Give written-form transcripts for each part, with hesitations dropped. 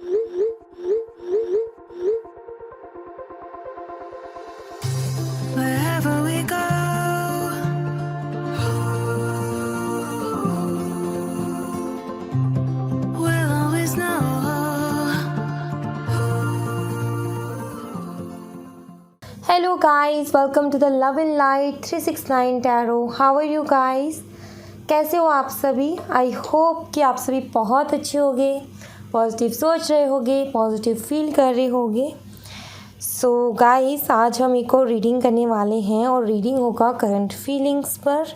Wherever we go, we'll always know. Hello guys, welcome to the Love and Light 369 Tarot. How are you guys? कैसे हो आप सभी? I hope कि आप सभी बहुत अच्छे होंगे, पॉजिटिव सोच रहे होंगे, पॉजिटिव फील कर रहे होंगे। सो गाइस, आज हम एक और रीडिंग करने वाले हैं और रीडिंग होगा करंट फीलिंग्स पर।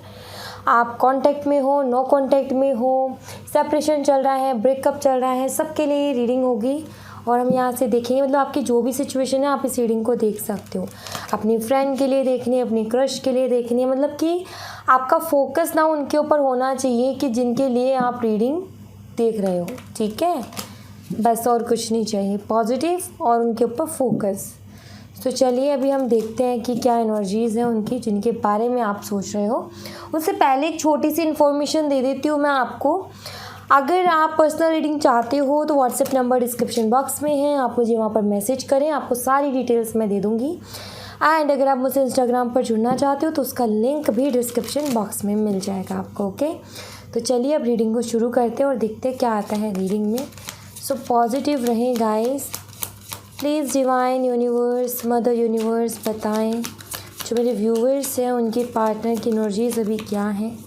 आप कांटेक्ट में हो, नो कांटेक्ट में हो, सेपरेशन चल रहा है, ब्रेकअप चल रहा है, सबके लिए रीडिंग होगी और हम यहाँ से देखेंगे। मतलब आपकी जो भी सिचुएशन है आप इस रीडिंग को देख सकते हो। अपनी फ्रेंड के लिए देखनी है, अपनी क्रश के लिए देखनी है, मतलब कि आपका फोकस ना उनके ऊपर होना चाहिए कि जिनके लिए आप रीडिंग देख रहे हो, ठीक है? बस और कुछ नहीं चाहिए, पॉजिटिव और उनके ऊपर फोकस। तो चलिए अभी हम देखते हैं कि क्या एनर्जीज़ हैं उनकी जिनके बारे में आप सोच रहे हो। उससे पहले एक छोटी सी इन्फॉर्मेशन दे देती हूँ मैं आपको। अगर आप पर्सनल रीडिंग चाहते हो तो व्हाट्सएप नंबर डिस्क्रिप्शन बॉक्स में है, आप मुझे वहाँ पर मैसेज करें, आपको सारी डिटेल्स मैं दे दूँगी। एंड अगर आप मुझसे इंस्टाग्राम पर जुड़ना चाहते हो तो उसका लिंक भी डिस्क्रिप्शन बॉक्स में मिल जाएगा आपको, ओके? तो चलिए अब रीडिंग को शुरू करते हैं और देखते हैं क्या आता है रीडिंग में। सो पॉजिटिव रहें guys. Please divine universe, mother universe बताएं जो मेरे व्यूवर्स हैं उनके पार्टनर की एनर्जीज अभी क्या हैं,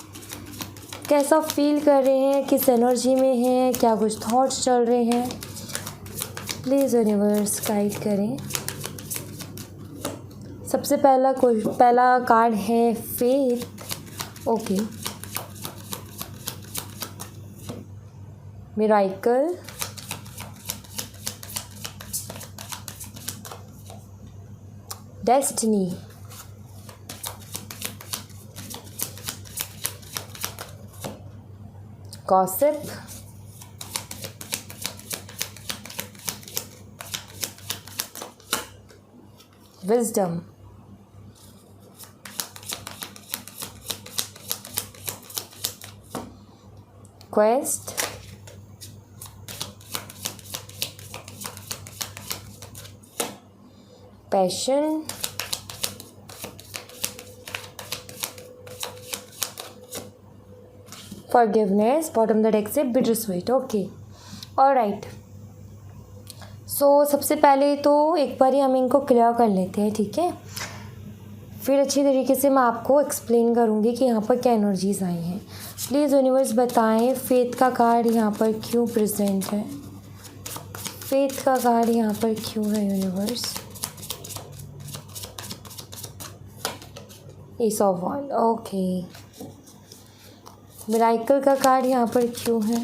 कैसा फील कर रहे हैं, किस एनर्जी में हैं, क्या कुछ थॉट्स चल रहे हैं। प्लीज़ यूनिवर्स गाइड करें। सबसे पहला कार्ड है faith, okay. Miracle, destiny, gossip, wisdom, quest, passion, forgiveness, bottom the deck से बिटर स्वीट, ओके। ऑलराइट, सो सबसे पहले तो एक बार ही हम इनको क्लियर कर लेते हैं, ठीक है? फिर अच्छी तरीके से मैं आपको एक्सप्लेन करूँगी कि यहाँ पर क्या एनर्जीज आई हैं। प्लीज़ यूनिवर्स बताएं फेथ का कार्ड यहाँ पर क्यों प्रेजेंट है, फेथ का कार्ड यहाँ पर क्यों है universe. Ace of wand, okay. Miracle का कार्ड यहाँ पर क्यों है,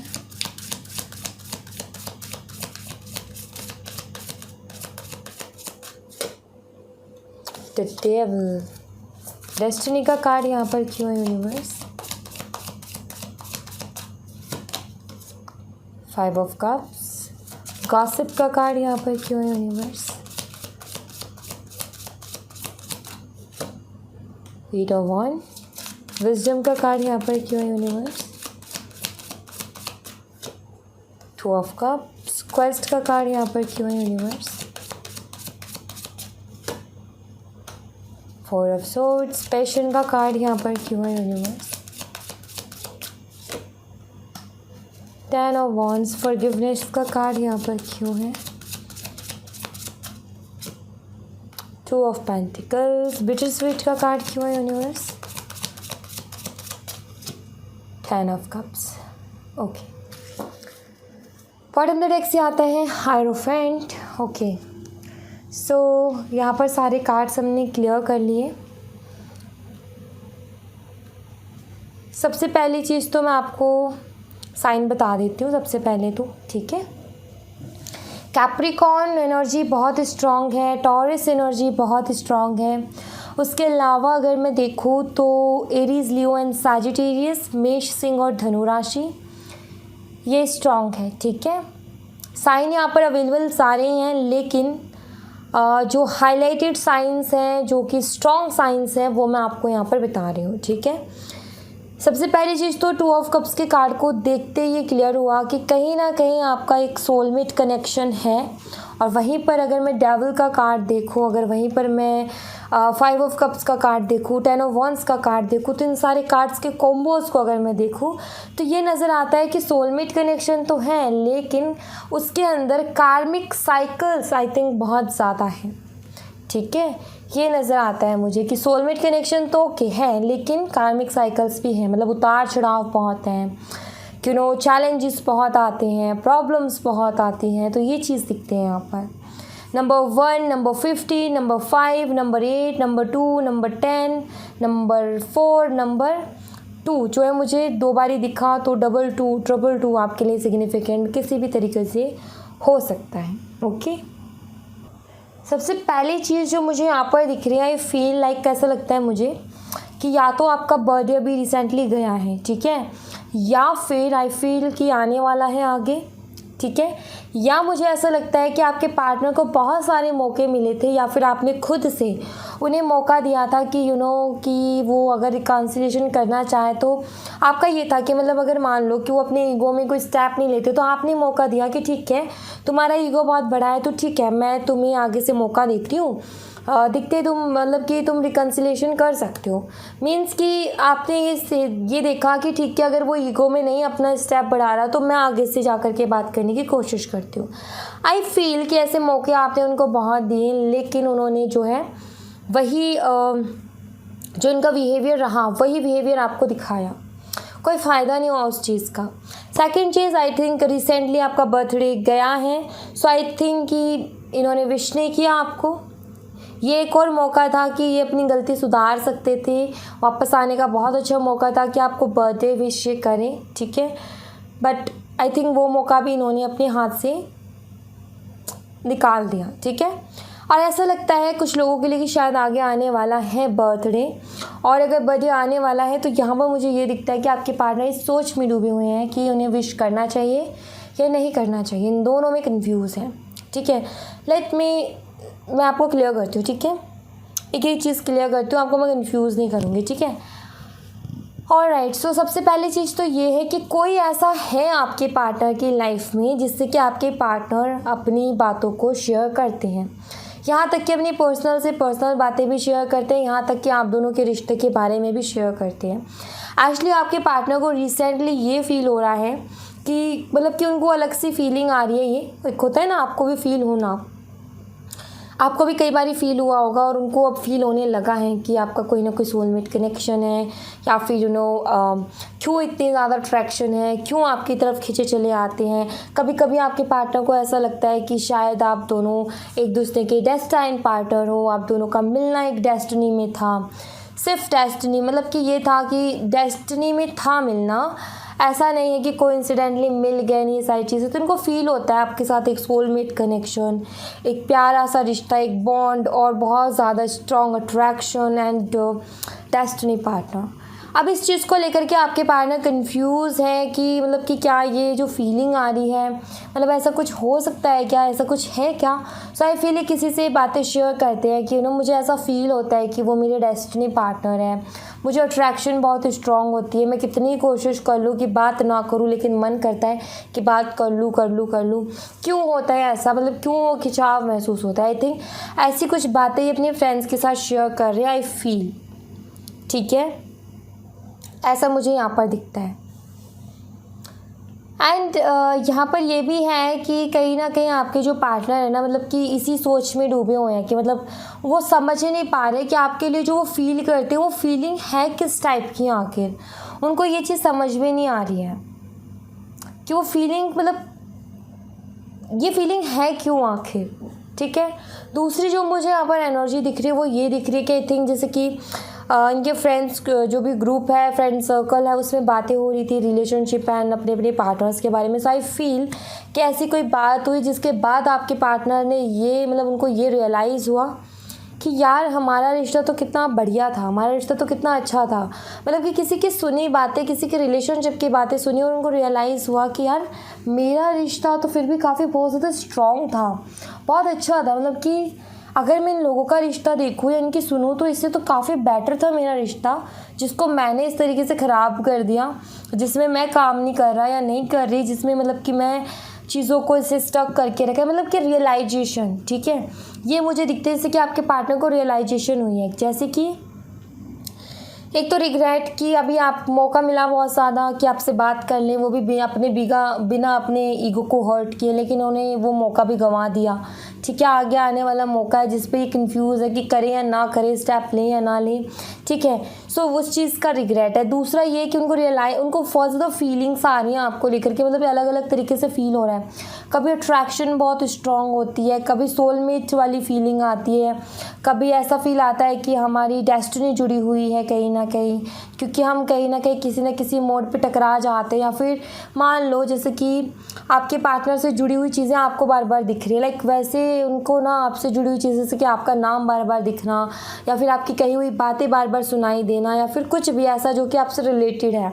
द डेविल। डेस्टिनी का कार्ड यहाँ पर क्यों है universe, five of cups. Gossip का कार्ड यहाँ पर क्यों है universe, eight of wand. Wisdom का कार्ड यहाँ पर क्यों है universe, two of cups. Quest का कार्ड यहाँ पर क्यों है universe, four of swords. Passion का कार्ड यहाँ पर क्यों है universe, ten of wands. Forgiveness का कार्ड यहाँ पर क्यों है, two of pentacles. Bitter sweet का कार्ड क्यों है universe, ten of cups, okay. Bottom the deck से आता है हायरोफेंट, ओके। सो यहाँ पर सारे कार्ड्स हमने क्लियर कर लिए। सबसे पहली चीज़ तो मैं आपको साइन बता देती हूँ सबसे पहले तो, ठीक है? कैप्रिकॉर्न एनर्जी बहुत स्ट्रॉन्ग है, टॉरस एनर्जी बहुत स्ट्रॉन्ग है। उसके अलावा अगर मैं देखूँ तो एरीज, लियो एंड सैजिटेरियस, मेष, सिंह और धनु राशि ये स्ट्रॉन्ग है, ठीक है? साइन यहाँ पर अवेलेबल सारे हैं, लेकिन जो हाईलाइटेड साइंस हैं, जो कि स्ट्रॉन्ग साइंस हैं, वो मैं आपको यहाँ पर बता रही हूँ, ठीक है? सबसे पहली चीज़ तो 2 ऑफ कप्स के कार्ड को देखते ही ये क्लियर हुआ कि कहीं ना कहीं आपका एक सोलमेट कनेक्शन है। और वहीं पर अगर मैं डेविल का कार्ड देखूं, अगर वहीं पर मैं 5 ऑफ कप्स का कार्ड देखूं, 10 ऑफ वंस का कार्ड देखूं, तो इन सारे कार्ड्स के कॉम्बोज को अगर मैं देखूं तो ये नज़र आता है कि सोलमेट कनेक्शन तो है, लेकिन उसके अंदर कार्मिक साइकिल्स आई थिंक बहुत ज़्यादा है। ठीक है, ये नज़र आता है मुझे कि सोलमेट कनेक्शन तो ओके है, लेकिन कार्मिक साइकिल्स भी हैं, मतलब उतार चढ़ाव बहुत हैं, चैलेंजेस बहुत आते हैं, प्रॉब्लम्स बहुत आती हैं। तो ये चीज़ दिखते हैं यहाँ पर। Number 1, number 50, number 5, number 8, number 2, number 10, number 4, number 2 जो है मुझे 2 बारी दिखा, तो 22, 222 आपके लिए सिग्निफिकेंट किसी भी तरीके से हो सकता है। ओके, सबसे पहली चीज़ जो मुझे यहाँ पर दिख रही है, आई फील लाइक कैसा लगता है मुझे कि या तो आपका बर्थडे अभी रिसेंटली गया है, ठीक है, या फिर आई फील कि आने वाला है आगे, ठीक है, या मुझे ऐसा लगता है कि आपके पार्टनर को बहुत सारे मौके मिले थे, या फिर आपने खुद से उन्हें मौका दिया था कि कि वो अगर रिकन्सिलिएशन करना चाहे तो आपका ये था कि मतलब अगर मान लो कि वो अपने ईगो में कोई स्टेप नहीं लेते तो आपने मौका दिया कि ठीक है, तुम्हारा ईगो बहुत बड़ा है तो ठीक है, मैं तुम्हें आगे से मौका देती हूँ, दिखते तुम मतलब कि तुम रिकन्सिलेशन कर सकते हो। मीन्स कि आपने ये देखा कि ठीक है, अगर वो ईगो में नहीं अपना स्टेप बढ़ा रहा तो मैं आगे से जा कर के बात करने की कोशिश करती हूँ। आई फील कि ऐसे मौके आपने उनको बहुत दिए, लेकिन उन्होंने जो है वही जो इनका बिहेवियर रहा वही बिहेवियर आपको दिखाया, कोई फ़ायदा नहीं हुआ उस चीज़ का। Second cheese, I think recently आपका बर्थडे गया है, सो आई थिंक कि इन्होंने विश नहीं किया आपको। ये एक और मौका था कि ये अपनी गलती सुधार सकते थे, वापस आने का बहुत अच्छा मौका था कि आपको बर्थडे विश करें, ठीक है, बट आई थिंक वो मौका भी इन्होंने अपने हाथ से निकाल दिया, ठीक है। और ऐसा लगता है कुछ लोगों के लिए कि शायद आगे आने वाला है बर्थडे, और अगर बर्थडे आने वाला है तो यहाँ पर मुझे ये दिखता है कि आपके पार्टनर इस सोच में डूबे हुए हैं कि उन्हें विश करना चाहिए या नहीं करना चाहिए, इन दोनों में कंफ्यूज है, ठीक है। मैं आपको क्लियर करती हूँ, ठीक है, एक चीज़ क्लियर करती हूँ, आपको मैं कंफ्यूज नहीं करूँगी, ठीक है। ऑलराइट, सो सबसे पहली चीज़ तो ये है कि कोई ऐसा है आपके पार्टनर की लाइफ में जिससे कि आपके पार्टनर अपनी बातों को शेयर करते हैं, यहाँ तक कि अपनी पर्सनल से पर्सनल बातें भी शेयर करते हैं, यहाँ तक कि आप दोनों के रिश्ते के बारे में भी शेयर करते हैं। एक्चुअली आपके पार्टनर को रिसेंटली ये फील हो रहा है कि मतलब कि उनको अलग सी फीलिंग आ रही है, ये एक होता है ना, आपको भी फील होना, आपको भी कई बार फील हुआ होगा और उनको अब फील होने लगा है कि आपका कोई ना कोई सोलमेट कनेक्शन है, या फिर क्यों इतनी ज़्यादा अट्रैक्शन है, क्यों आपकी तरफ खींचे चले आते हैं। कभी कभी आपके पार्टनर को ऐसा लगता है कि शायद आप दोनों एक दूसरे के डेस्टाइन पार्टनर हो, आप दोनों का मिलना एक डेस्टिनी में था, सिर्फ डेस्टिनी, मतलब कि ये था कि डेस्टिनी में था मिलना, ऐसा नहीं है कि कोइंसिडेंटली मिल गए, नहीं, ये सारी चीज़ें। तो उनको फील होता है आपके साथ एक सोलमेट कनेक्शन, एक प्यारा सा रिश्ता, एक बॉन्ड, और बहुत ज़्यादा strong attraction and destiny partner. अब इस चीज़ को लेकर के आपके पार्टनर कंफ्यूज है कि मतलब कि क्या ये जो फीलिंग आ रही है, मतलब ऐसा कुछ हो सकता है क्या, ऐसा कुछ है क्या। सो आई फील किसी से बातें शेयर करते हैं कि मुझे ऐसा फील होता है कि वो मेरे डेस्टिनी पार्टनर है, मुझे अट्रैक्शन बहुत स्ट्रॉन्ग होती है, मैं कितनी कोशिश कर लूँ कि बात ना करूँ, लेकिन मन करता है कि बात कर लूँ। क्यों होता है ऐसा, मतलब क्यों खिंचाव महसूस होता है। आई थिंक ऐसी कुछ बातें ये अपने फ्रेंड्स के साथ शेयर कर रहे हैं, आई फील, ठीक है, ऐसा मुझे यहाँ पर दिखता है। एंड यहाँ पर ये भी है कि कहीं ना कहीं आपके जो पार्टनर है ना, मतलब कि इसी सोच में डूबे हुए हैं कि मतलब वो समझ ही नहीं पा रहे कि आपके लिए जो वो फील करते हैं वो फीलिंग है किस टाइप की। आखिर उनको ये चीज़ समझ में नहीं आ रही है कि वो फीलिंग, मतलब ये फीलिंग है क्यों आखिर, ठीक है। दूसरी जो मुझे यहाँ पर एनर्जी दिख रही है वो ये दिख रही है कि आई थिंक जैसे कि इनके फ्रेंड्स जो भी ग्रुप है, फ्रेंड सर्कल है, उसमें बातें हो रही थी रिलेशनशिप एंड अपने अपने पार्टनर्स के बारे में। सो आई फील कि ऐसी कोई बात हुई जिसके बाद आपके पार्टनर ने ये मतलब उनको ये रियलाइज़ हुआ कि यार हमारा रिश्ता तो कितना बढ़िया था, हमारा रिश्ता तो कितना अच्छा था। मतलब कि किसी की सुनी बातें, किसी के रिलेशनशिप की बातें सुनी और उनको रियलाइज़ हुआ कि यार मेरा रिश्ता तो फिर भी काफ़ी बहुत ज़्यादा स्ट्रॉन्ग था, बहुत अच्छा था। मतलब कि अगर मैं इन लोगों का रिश्ता देखूँ या इनकी सुनूँ तो इससे तो काफ़ी बेटर था मेरा रिश्ता, जिसको मैंने इस तरीके से ख़राब कर दिया, जिसमें मैं काम नहीं कर रहा या नहीं कर रही, जिसमें मतलब कि मैं चीज़ों को इसे स्टक करके रखा, मतलब कि रियलाइजेशन। ठीक है, ये मुझे दिखते हैं जैसे कि आपके पार्टनर को रियलाइजेशन हुई है, जैसे कि एक तो रिग्रेट कि अभी आप मौका मिला बहुत ज़्यादा कि आपसे बात कर लें, वो भी बिना अपने ईगो को हर्ट किए, लेकिन उन्हें वो मौका भी गंवा दिया। ठीक है, आगे आने वाला मौका है जिस पे ये कंफ्यूज है कि करें या ना करें, स्टेप लें या ना लें। ठीक है, सो उस चीज़ का रिग्रेट है। दूसरा ये कि उनको बहुत ज़्यादा फीलिंग्स आ रही हैं आपको लेकर के, मतलब अलग अलग तरीके से फील हो रहा है। कभी अट्रैक्शन बहुत स्ट्रांग होती है, कभी सोलमेट वाली फीलिंग आती है, कभी ऐसा फील आता है कि हमारी डेस्टिनी जुड़ी हुई है कहीं ना कहीं, क्योंकि हम कहीं ना कहीं किसी न किसी मोड पे टकरा जाते हैं। या फिर मान लो जैसे कि आपके पार्टनर से जुड़ी हुई चीज़ें आपको बार बार दिख रही है, लाइक वैसे उनको ना आपसे जुड़ी हुई चीज़ें जैसे कि आपका नाम बार बार दिखना, या फिर आपकी कही हुई बातें बार बार सुनाई देना, या फिर कुछ भी ऐसा जो कि आपसे रिलेटेड है,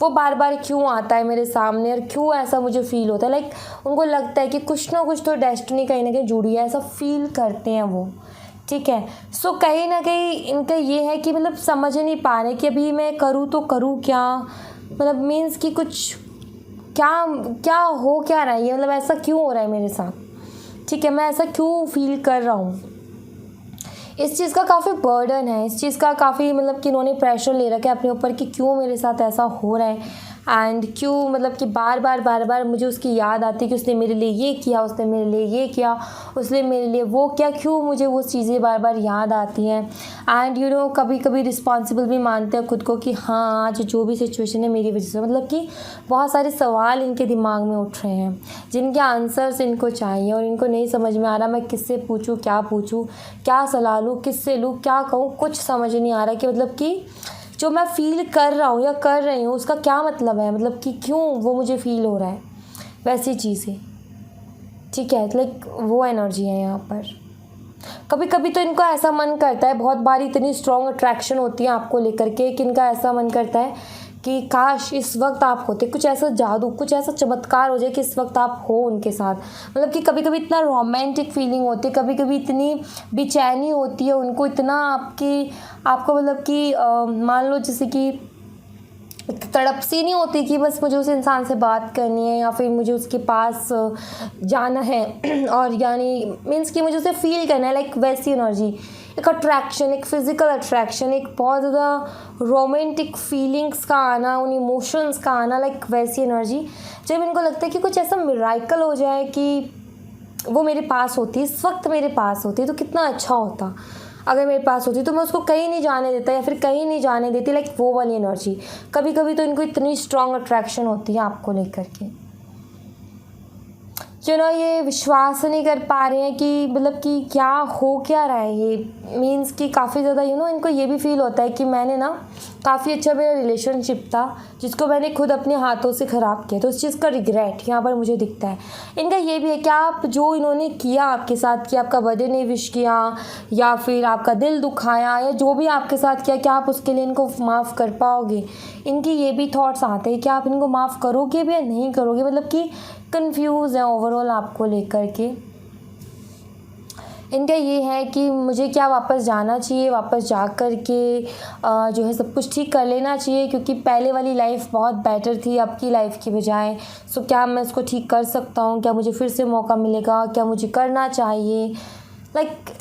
वो बार बार क्यों आता है मेरे सामने और क्यों ऐसा मुझे फील होता है। लाइक उनको लगता है कि कुछ ना कुछ तो डेस्टिनी कहीं ना कहीं जुड़ी है, ऐसा फील करते हैं वो। ठीक है, सो कहीं ना कहीं इनका ये है कि मतलब समझ नहीं पा रहे कि अभी मैं करूँ तो करूँ क्या, मतलब मीन्स कि कुछ क्या क्या हो क्या रहा है ये, मतलब ऐसा क्यों हो रहा है मेरे साथ। ठीक है, मैं ऐसा क्यों फील कर रहा हूँ, इस चीज़ का काफ़ी बर्डन है, इस चीज़ का काफ़ी मतलब कि इन्होंने प्रेशर ले रखा है अपने ऊपर कि क्यों मेरे साथ ऐसा हो रहा है, एंड क्यों मतलब कि बार बार मुझे उसकी याद आती है कि उसने मेरे लिए ये किया, उसने मेरे लिए ये किया, उसने मेरे लिए वो किया, क्यों मुझे वो चीज़ें बार बार याद आती हैं। एंड कभी कभी रिस्पॉन्सिबल भी मानते हैं खुद को कि हाँ आज जो भी सिचुएशन है मेरी वजह से, मतलब कि बहुत सारे सवाल इनके दिमाग में उठ रहे हैं जिनके आंसर्स इनको चाहिए और इनको नहीं समझ में आ रहा मैं किससे पूछूँ, क्या सलाह लूँ, किससे लूँ, क्या कहूँ, कुछ समझ नहीं आ रहा कि मतलब कि जो मैं फ़ील कर रहा हूँ या कर रही हूँ उसका क्या मतलब है, मतलब कि क्यों वो मुझे फ़ील हो रहा है वैसी चीज़ें। ठीक है, लाइक वो एनर्जी है यहाँ पर। कभी कभी तो इनको ऐसा मन करता है, बहुत बार इतनी स्ट्रॉन्ग अट्रैक्शन होती है आपको लेकर के कि इनका ऐसा मन करता है कि काश इस वक्त आप होते, कुछ ऐसा जादू, कुछ ऐसा चमत्कार हो जाए कि इस वक्त आप हो उनके साथ। मतलब कि कभी कभी इतना रोमांटिक फीलिंग होती है, कभी कभी इतनी बेचैनी होती है उनको, इतना आपको मतलब कि मान लो जैसे कि तड़प सी नहीं होती कि बस मुझे उस इंसान से बात करनी है या फिर मुझे उसके पास जाना है और यानी मीन्स कि मुझे उसे फील करना है, लाइक वैसी एनर्जी, एक अट्रैक्शन, एक फिज़िकल अट्रैक्शन, एक बहुत ज़्यादा रोमांटिक फीलिंग्स का आना, उन इमोशंस का आना, लाइक वैसी एनर्जी। जब इनको लगता है कि कुछ ऐसा मिराकल हो जाए कि वो मेरे पास होती, इस वक्त मेरे पास होती तो कितना अच्छा होता, अगर मेरे पास होती तो मैं उसको कहीं नहीं जाने देता या फिर कहीं नहीं जाने देती, लाइक वो वाली एनर्जी। कभी कभी तो इनको इतनी स्ट्रॉन्ग अट्रैक्शन होती है आपको लेकर के ये विश्वास नहीं कर पा रहे हैं कि मतलब कि क्या हो क्या रहा है ये, मीन्स कि काफ़ी ज़्यादा इनको ये भी फील होता है कि मैंने ना काफ़ी अच्छा मेरा रिलेशनशिप था जिसको मैंने खुद अपने हाथों से ख़राब किया, तो इस चीज़ का रिग्रेट यहाँ पर मुझे दिखता है। इनका ये भी है कि आप जो इन्होंने किया आपके साथ, कि आपका बर्थडे नहीं विश किया या फिर आपका दिल दुखाया या जो भी आपके साथ किया, क्या आप उसके लिए इनको माफ़ कर पाओगे। इनकी ये भी थॉट्स आते हैं कि आप इनको माफ़ करोगे भी या नहीं करोगे, मतलब कि कंफ्यूज है ओवरऑल आपको लेकर के। इनका ये है कि मुझे क्या वापस जाना चाहिए, वापस जा कर के जो है सब कुछ ठीक कर लेना चाहिए, क्योंकि पहले वाली लाइफ बहुत बेटर थी अब की लाइफ की बजाय। सो क्या मैं इसको ठीक कर सकता हूँ, क्या मुझे फिर से मौका मिलेगा, क्या मुझे करना चाहिए, लाइक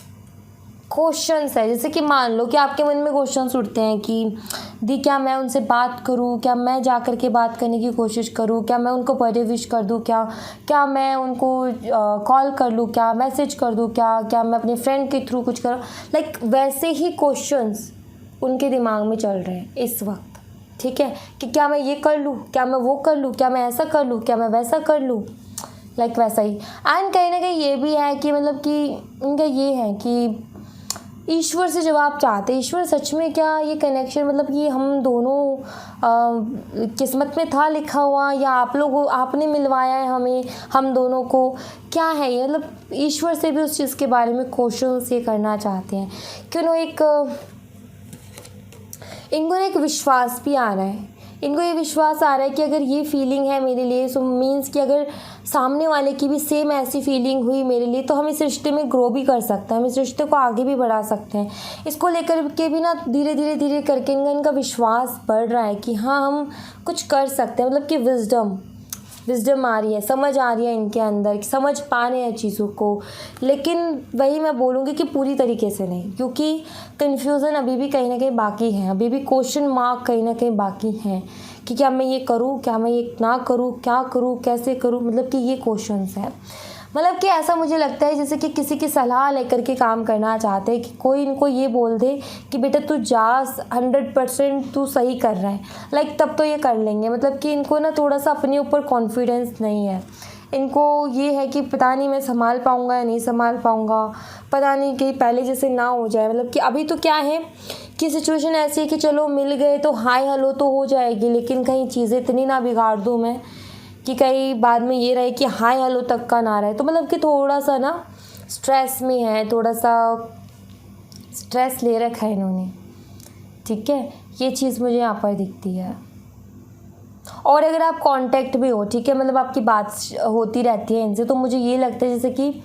क्वेश्चंस है। जैसे कि मान लो कि आपके मन में क्वेश्चंस उठते हैं कि दी क्या मैं उनसे बात करूं, क्या मैं जा कर के बात करने की कोशिश करूं, क्या मैं उनको बर्थडे विश कर दूं, क्या मैं उनको कॉल कर लूं, क्या मैसेज कर दूं, क्या मैं अपने फ्रेंड के थ्रू कुछ करूं, लाइक वैसे ही क्वेश्चंस उनके दिमाग में चल रहे हैं इस वक्त। ठीक है, कि क्या मैं ये कर लूँ, क्या मैं वो कर लूँ, क्या मैं ऐसा कर लूँ, क्या मैं वैसा कर लूँ, लाइक वैसा ही। एंड कहीं ना कहीं ये भी है कि मतलब कि इनका ये है कि ईश्वर से जवाब चाहते, ईश्वर सच में क्या ये कनेक्शन, मतलब कि हम दोनों किस्मत में था लिखा हुआ या आपने मिलवाया है हम दोनों को, क्या है ये, मतलब ईश्वर से भी उस चीज़ के बारे में क्वेश्चंस ये करना चाहते हैं। क्यों इनको एक विश्वास भी आ रहा है इनको ये विश्वास आ रहा है कि अगर ये फीलिंग है मेरे लिए, सो मीन्स कि अगर सामने वाले की भी सेम ऐसी फीलिंग हुई मेरे लिए, तो हम इस रिश्ते में ग्रो भी कर सकते हैं, हम इस रिश्ते को आगे भी बढ़ा सकते हैं। इसको लेकर के भी ना धीरे धीरे करके इनका विश्वास बढ़ रहा है कि हाँ हम कुछ कर सकते हैं। मतलब कि विजडम आ रही है, समझ आ रही है इनके अंदर, कि समझ पा रहे हैं चीज़ों को। लेकिन वही मैं बोलूँगी कि पूरी तरीके से नहीं, क्योंकि कन्फ्यूज़न अभी भी कहीं ना कहीं बाकी है, अभी भी क्वेश्चन मार्क कहीं ना कहीं बाकी हैं कि क्या मैं ये करूँ, क्या मैं ये ना करूँ, क्या करूँ, कैसे करूँ। मतलब कि ये क्वेश्चंस हैं। मतलब कि ऐसा मुझे लगता है जैसे कि किसी की सलाह लेकर के काम करना चाहते हैं, कि कोई इनको ये बोल दे कि बेटा तू जा, 100% तू सही कर रहा है, लाइक तब तो ये कर लेंगे। मतलब कि इनको ना थोड़ा सा अपने ऊपर कॉन्फिडेंस नहीं है। इनको ये है कि पता नहीं मैं संभाल पाऊँगा या नहीं संभाल पाऊँगा, पता नहीं कि पहले जैसे ना हो जाए। मतलब कि अभी तो क्या है कि सिचुएशन ऐसी है कि चलो मिल गए तो हाय हेलो तो हो जाएगी, लेकिन कहीं चीज़ें इतनी ना बिगाड़ दूँ मैं कि कहीं बाद में ये रहे कि हाय हेलो तक का ना रहे। तो मतलब कि थोड़ा सा ना स्ट्रेस में है, थोड़ा सा स्ट्रेस ले रखा है इन्होंने, ठीक है। ये चीज़ मुझे यहाँ पर दिखती है। और अगर आप कांटेक्ट भी हो, ठीक है, मतलब आपकी बात होती रहती है इनसे, तो मुझे ये लगता है जैसे कि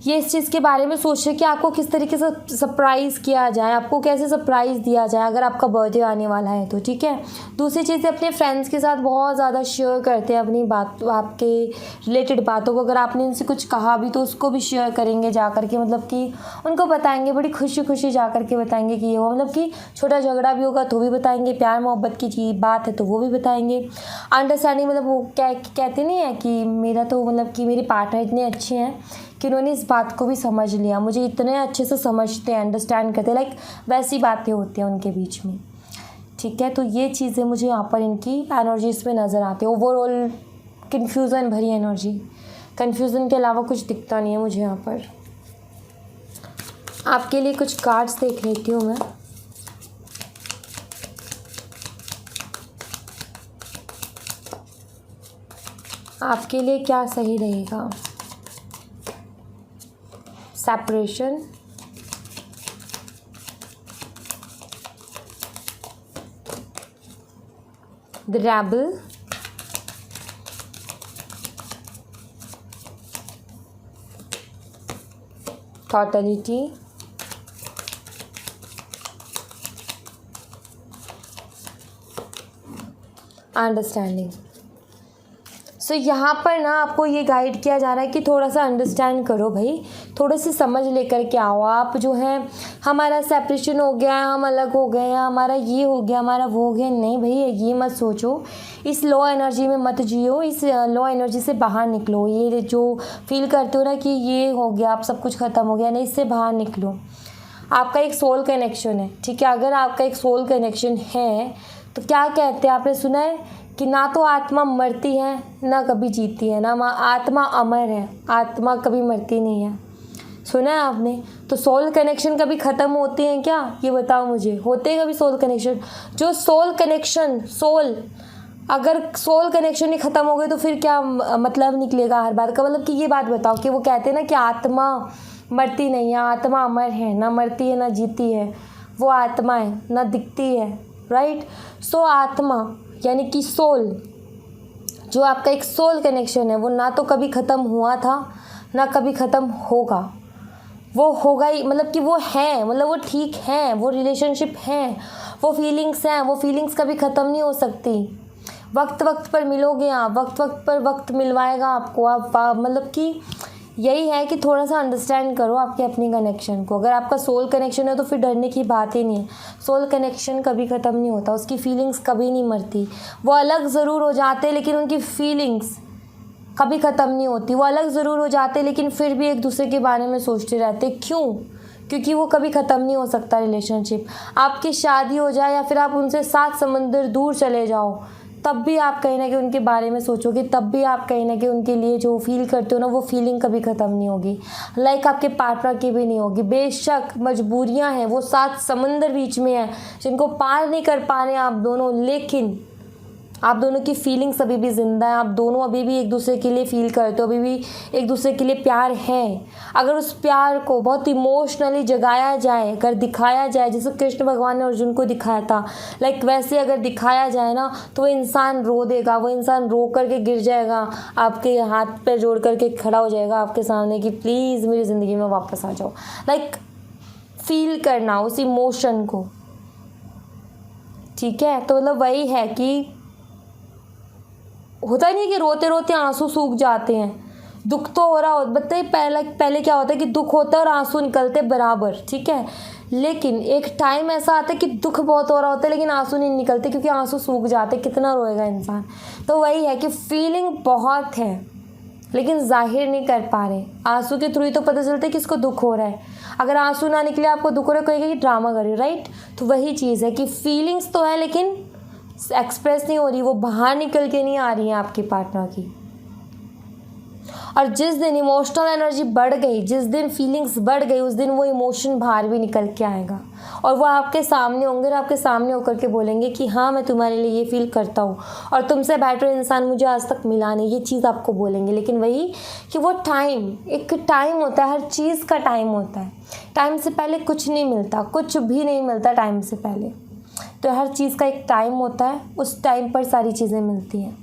ये इस चीज़ के बारे में सोच रहे कि आपको किस तरीके से सरप्राइज़ किया जाए, आपको कैसे सरप्राइज़ दिया जाए अगर आपका बर्थडे आने वाला है तो, ठीक है। दूसरी चीज़, अपने फ्रेंड्स के साथ बहुत ज़्यादा शेयर करते हैं अपनी बात, आपके रिलेटेड बातों को। अगर आपने उनसे कुछ कहा भी तो उसको भी शेयर करेंगे जा कर के, मतलब कि उनको बताएंगे, बड़ी खुशी खुशी जा कर के बताएंगे कि ये हो। मतलब कि छोटा झगड़ा भी होगा तो भी बताएंगे, प्यार मोहब्बत की चीज़ बात है तो वो भी बताएंगे। अंडरस्टैंडिंग, मतलब वो क्या कहते नहीं है कि मेरा तो मतलब कि मेरे पार्टनर इतने अच्छे हैं कि उन्होंने इस बात को भी समझ लिया, मुझे इतने अच्छे से समझते हैं, अंडरस्टैंड करते हैं, लाइक वैसी बातें होती हैं उनके बीच में, ठीक है। तो ये चीज़ें मुझे यहाँ पर इनकी एनर्जीज में नज़र आती है। ओवरऑल कन्फ्यूज़न भरी एनर्जी, कन्फ्यूज़न के अलावा कुछ दिखता नहीं है मुझे यहाँ पर। आपके लिए कुछ कार्ड्स देख लेती हूँ मैं। आपके लिए क्या सही रहेगा? Separation, durable, totality, understanding. So यहाँ पर ना आपको ये गाइड किया जा रहा है कि थोड़ा सा अंडरस्टैंड करो भाई, थोड़ी सी समझ लेकर के आओ। आप जो है हमारा सेपरेशन हो गया, हम अलग हो गए, हमारा ये हो गया, हमारा वो हो गया, नहीं भाई ये मत सोचो, इस लो एनर्जी में मत जियो, इस लो एनर्जी से बाहर निकलो। ये जो फील करते हो ना कि ये हो गया, आप सब कुछ ख़त्म हो गया, नहीं, इससे बाहर निकलो। आपका एक सोल कनेक्शन है, ठीक है। अगर आपका एक सोल कनेक्शन है तो क्या कहते हैं, आपने सुना है कि ना तो आत्मा मरती है ना कभी जीती है, ना आत्मा अमर है, आत्मा कभी मरती नहीं है। सुना है आपने? तो सोल कनेक्शन कभी ख़त्म होते हैं क्या, ये बताओ मुझे, होते हैं कभी सोल कनेक्शन? जो सोल कनेक्शन, अगर सोल कनेक्शन ही ख़त्म हो गए तो फिर क्या मतलब निकलेगा हर बात का? मतलब कि ये बात बताओ कि वो कहते हैं ना कि आत्मा मरती नहीं है, आत्मा अमर है, ना मरती है ना जीती है, वो आत्मा है, ना दिखती है, राइट। सो आत्मा यानी कि सोल, जो आपका एक सोल कनेक्शन है, वो ना तो कभी ख़त्म हुआ था ना कभी ख़त्म होगा, वो होगा ही। मतलब कि वो है, मतलब वो ठीक है, वो रिलेशनशिप है, वो फीलिंग्स हैं, वो फीलिंग्स कभी ख़त्म नहीं हो सकती। वक्त वक्त पर मिलोगे आप, वक्त वक्त पर वक्त मिलवाएगा आपको। आप मतलब कि यही है कि थोड़ा सा अंडरस्टैंड करो आपके अपने कनेक्शन को। अगर आपका सोल कनेक्शन है तो फिर डरने की बात ही नहीं है। सोल कनेक्शन कभी ख़त्म नहीं होता, उसकी फीलिंग्स कभी नहीं मरती। वो अलग ज़रूर हो जाते लेकिन उनकी फीलिंग्स कभी ख़त्म नहीं होती। वो अलग ज़रूर हो जाते लेकिन फिर भी एक दूसरे के बारे में सोचते रहते। क्यों? क्योंकि वो कभी ख़त्म नहीं हो सकता रिलेशनशिप। आपकी शादी हो जाए या फिर आप उनसे 7 समंदर दूर चले जाओ, तब भी आप कहीं ना कहीं उनके बारे में सोचोगे, तब भी आप कहीं ना कहीं उनके लिए जो फील करते हो ना, वो फीलिंग कभी ख़त्म नहीं होगी। लाइक आपके पार्टनर की भी नहीं होगी। बेशक मजबूरियां हैं, वो 7 समंदर बीच में हैं जिनको पार नहीं कर पा रहे आप दोनों, लेकिन आप दोनों की फीलिंग्स अभी भी ज़िंदा है, आप दोनों अभी भी एक दूसरे के लिए फील करते हो, अभी भी एक दूसरे के लिए प्यार है। अगर उस प्यार को बहुत इमोशनली जगाया जाए, अगर दिखाया जाए जैसे कृष्ण भगवान ने अर्जुन को दिखाया था, वैसे अगर दिखाया जाए ना, तो वो इंसान रो देगा, वो इंसान रो करके गिर जाएगा, आपके हाथ पैर जोड़ करके खड़ा हो जाएगा आपके सामने कि प्लीज़ मेरी ज़िंदगी में वापस आ जाओ। फील करना उस इमोशन को, ठीक है। तो वही है कि होता नहीं कि रोते रोते आंसू सूख जाते हैं, दुख तो हो रहा हो, बताइए पहले क्या होता है कि दुख होता है और आंसू निकलते बराबर, ठीक है। लेकिन एक टाइम ऐसा आता है कि दुख बहुत हो रहा होता है लेकिन आंसू नहीं निकलते क्योंकि आंसू सूख जाते, कितना रोएगा इंसान। तो वही है कि फीलिंग बहुत है लेकिन जाहिर नहीं कर पा रहे, आंसू के थ्रू ही तो पता चलता है कि इसको दुख हो रहा है। अगर आंसू ना निकले आपको दुख हो रहा है, कहेगा कि ड्रामा कर रही हो, राइट। तो वही चीज़ है कि फीलिंग्स तो है लेकिन एक्सप्रेस नहीं हो रही, वो बाहर निकल के नहीं आ रही है आपकी पार्टनर की। और जिस दिन इमोशनल एनर्जी बढ़ गई, जिस दिन फीलिंग्स बढ़ गई, उस दिन वो इमोशन बाहर भी निकल के आएगा और वो आपके सामने होंगे और आपके सामने होकर के बोलेंगे कि हाँ मैं तुम्हारे लिए ये फील करता हूँ और तुमसे बेटर इंसान मुझे आज तक मिला नहीं, ये चीज़ आपको बोलेंगे। लेकिन वही कि वो टाइम, एक टाइम होता है, हर चीज़ का टाइम होता है। टाइम से पहले कुछ नहीं मिलता, कुछ भी नहीं मिलता टाइम से पहले। तो हर चीज़ का एक टाइम होता है, उस टाइम पर सारी चीज़ें मिलती हैं।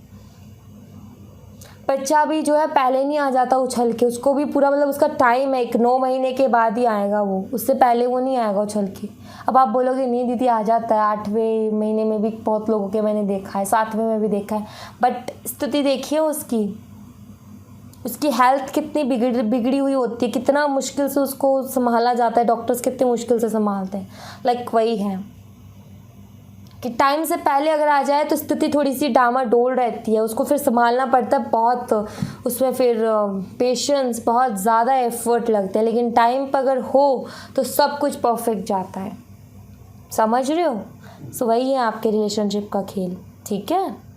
बच्चा भी जो है पहले नहीं आ जाता उछल के, उसको भी पूरा उसका टाइम है, 9 महीने के बाद ही आएगा वो, उससे पहले वो नहीं आएगा उछल के। अब आप बोलोगे नहीं दीदी आ जाता है, 8वें महीने में भी बहुत लोगों के मैंने देखा है, 7वें में भी देखा है। बट स्थिति देखिए उसकी हेल्थ कितनी बिगड़ी हुई होती है, कितना मुश्किल से उसको संभाला जाता है, डॉक्टर्स कितनी मुश्किल से संभालते हैं। वही है कि टाइम से पहले अगर आ जाए तो स्थिति थोड़ी सी डामाडोल रहती है, उसको फिर संभालना पड़ता है बहुत, उसमें फिर पेशेंस, बहुत ज़्यादा एफर्ट लगते हैं। लेकिन टाइम पर अगर हो तो सब कुछ परफेक्ट जाता है, समझ रहे हो। सो वही है आपके रिलेशनशिप का खेल, ठीक है।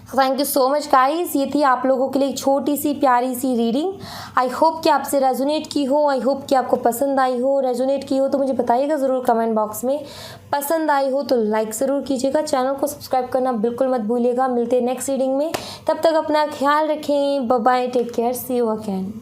Thank you so much guys, ये थी आप लोगों के लिए एक छोटी सी प्यारी सी रीडिंग। आई होप कि आपसे रेजोनेट की हो, आई होप कि आपको पसंद आई हो। रेजोनेट की हो तो मुझे बताइएगा ज़रूर कमेंट बॉक्स में। पसंद आई हो तो लाइक ज़रूर कीजिएगा, चैनल को सब्सक्राइब करना बिल्कुल मत भूलिएगा। मिलते हैं नेक्स्ट रीडिंग में, तब तक अपना ख्याल रखें। Bye bye, take care, see you again.